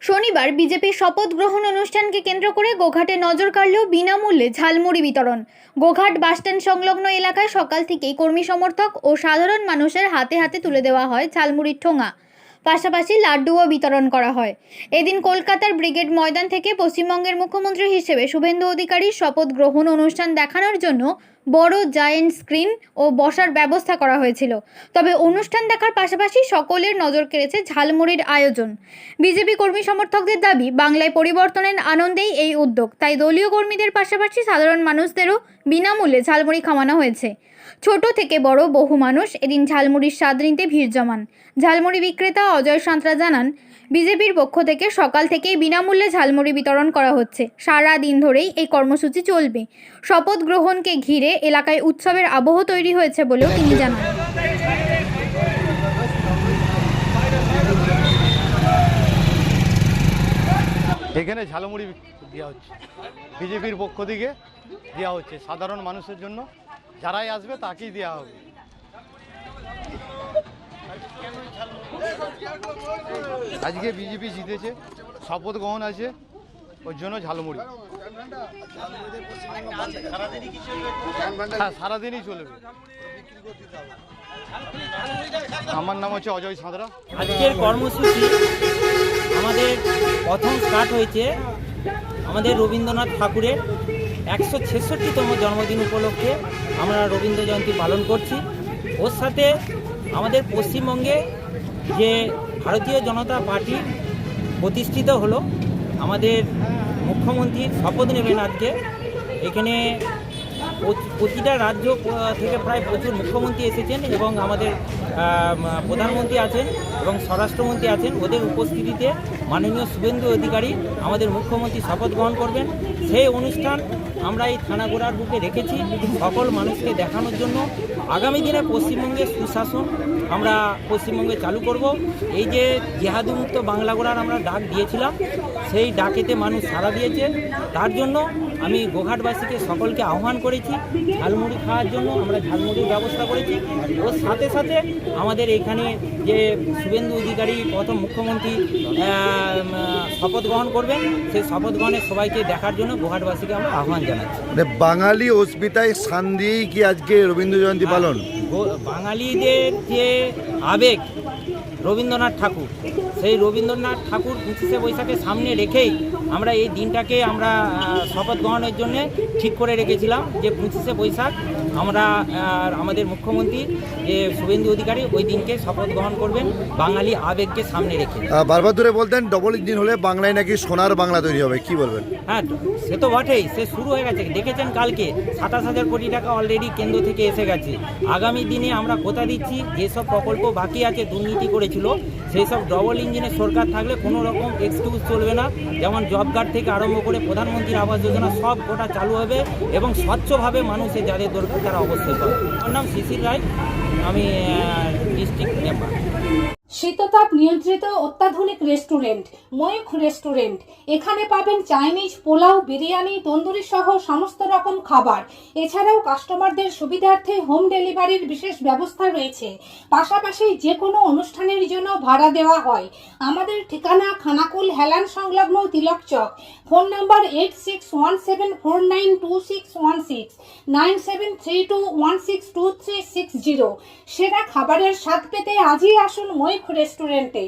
শনিবার বিজেপির শপথ গ্রহণ অনুষ্ঠানকে কেন্দ্র করে গোঘাটে নজর কাড়ল বিনামূল্যে ঝালমুড়ি বিতরণ। গোঘাট বাসস্ট্যান্ড সংলগ্ন এলাকায় সকাল থেকেই কর্মী সমর্থক ও সাধারণ মানুষের হাতে হাতে তুলে দেওয়া হয় ঝালমুড়ির ঠোঙা, পাশাপাশি লাড্ডুও বিতরণ করা হয়। এদিন কলকাতার ব্রিগেড ময়দান থেকে পশ্চিমবঙ্গের মুখ্যমন্ত্রী হিসেবে শুভেন্দু অধিকারীর শপথ গ্রহণ অনুষ্ঠান দেখানোর জন্য বড় জায়েন্ট স্ক্রিন ও বসার ব্যবস্থা করা হয়েছিল। তবে অনুষ্ঠান দেখার পাশাপাশি সকলের নজর কেড়েছে ঝালমুড়ির আয়োজন। বিজেপি কর্মী সমর্থকদের দাবি, বাংলায় পরিবর্তনের আনন্দেই এই উদ্যোগ, তাই দলীয় কর্মীদের পাশাপাশি সাধারণ মানুষদেরও বিনামূল্যে ঝালমুড়ি খাওয়ানো হয়েছে। ছোট থেকে বড় বহু মানুষ এদিন ঝালমুড়ির স্বাদ নিতে ভিড় জমান। ঝালমুড়ি বিক্রেতা অজয় সাঁতরা জানান, বিজেপির পক্ষ থেকে সকাল থেকেই বিনামূল্যে ঝালমুড়ি বিতরণ করা হচ্ছে। সারা দিন ধরেই এই কর্মসূচি চলবে। শপথ গ্রহণকে ঘিরে এলাকায় উৎসবের আবহ তৈরি হয়েছে বলেও তিনি জানান। এখানে ঝালমুড়ি দেওয়া হচ্ছে, বিজেপির পক্ষ থেকে দেওয়া হচ্ছে সাধারণ মানুষের জন্য। যারাই আসবে তাকেই দেওয়া হবে। আজকে বিজেপি জিতেছে, শপথ গ্রহণ আছে, ওর জন্য ঝালমুড়ি। হ্যাঁ, সারাদিনই চলবে। আমার নাম হচ্ছে অজয় সাঁতরা। আজকের কর্মসূচি আমাদের প্রথম স্টার্ট হয়েছে আমাদের রবীন্দ্রনাথ ঠাকুরের 166তম জন্মদিন উপলক্ষে আমরা রবীন্দ্র জয়ন্তী পালন করছি। ওর সাথে আমাদের পশ্চিমবঙ্গে যে ভারতীয় জনতা পার্টি প্রতিষ্ঠিত হলো, আমাদের মুখ্যমন্ত্রীর শপথ নেবেন আজকে। এখানে প্রতিটা রাজ্য থেকে প্রায় প্রচুর মুখ্যমন্ত্রী এসেছেন এবং আমাদের প্রধানমন্ত্রী আছেন এবং স্বরাষ্ট্রমন্ত্রী আছেন। ওদের উপস্থিতিতে মাননীয় শুভেন্দু অধিকারী আমাদের মুখ্যমন্ত্রী শপথ গ্রহণ করবেন। সেই অনুষ্ঠান আমরা এই থানাগোড়ার বুকে রেখেছি সকল মানুষকে দেখানোর জন্য। আগামী দিনে পশ্চিমবঙ্গের সুশাসন আমরা পশ্চিমবঙ্গে চালু করব। এই যে জেহাদুমুক্ত বাংলাগোড়ার আমরা ডাক দিয়েছিলাম, সেই ডাকেতে মানুষ সাড়া দিয়েছে। তার জন্য আমি গোঘাটবাসীকে সকলকে আহ্বান করেছি ঝালমুড়ি খাওয়ার জন্য। আমরা ঝালমুড়ির ব্যবস্থা করেছি। ওর সাথে সাথে আমাদের এখানে যে শুভেন্দু অধিকারী প্রথম মুখ্যমন্ত্রী শপথ গ্রহণ করবেন, সেই শপথ গ্রহণের সবাইকে দেখার জন্য গোঘাটবাসীকে আমরা আহ্বান জানাচ্ছি। বাঙালি অস্মিতায় স্থান দিয়েই কি আজকে রবীন্দ্র জয়ন্তী পালন? বাঙালিদের যে আবেগ রবীন্দ্রনাথ ঠাকুর, সেই রবীন্দ্রনাথ ঠাকুর 25শে বৈশাখের সামনে রেখেই আমরা এই দিনটাকে আমরা শপথ গ্রহণের জন্য ঠিক করে রেখেছিলাম যে 25শে বৈশাখ আমরা আমাদের মুখ্যমন্ত্রী যে শুভেন্দু অধিকারী ওই দিনকে শপথ গ্রহণ করবেন বাঙালি আবেগকে সামনে রেখে। বারবার ধরে বলতেন ডবল ইঞ্জিন হলে বাংলায় নাকি সোনার বাংলা তৈরি হবে, কি বলবেন? হ্যাঁ, সে তো বটেই, সে শুরু হয়ে গেছে। দেখেছেন কালকে 27,000 কোটি টাকা অলরেডি কেন্দ্র থেকে এসে গেছে। আগামী দিনে আমরা কথা দিচ্ছি যেসব প্রকল্প বাকি আছে দুর্নীতি করেছিল, সেই সব ডবল ইঞ্জিনের সরকার থাকলে কোনো রকম এক্সকিউজ চলবে না। যেমন জব কার্ড থেকে আরম্ভ করে প্রধানমন্ত্রীর আবাস যোজনা সব গোটা চালু হবে এবং স্বচ্ছভাবে মানুষের যাদের দরকার তারা অবশ্যই পাবে। আমার নাম শিশির রায়, আমি ডিস্ট্রিক্ট মেম্বার। শীততাপ নিয়ন্ত্রিত অত্যাধুনিক রেস্টুরেন্ট ময়ূখ রেস্টুরেন্ট। এখানে পাবেন চাইনিজ, পোলাও, বিরিয়ানি, তন্দুরি সহ সমস্ত রকম খাবার। এছাড়াও কাস্টমারদের সুবিধার্থে হোম ডেলিভারির বিশেষ ব্যবস্থা রয়েছে। পাশাপাশি যে কোনো অনুষ্ঠানের জন্য ভাড়া দেওয়া হয়। আমাদের ঠিকানা খানাকুল হেলান সংলগ্ন তিলক চক। Phone number 8617492616 9732162360। সেরা খাবারের স্বাদ পেতে আজই আসুন ময়ূখ রেস্টুরেন্টে।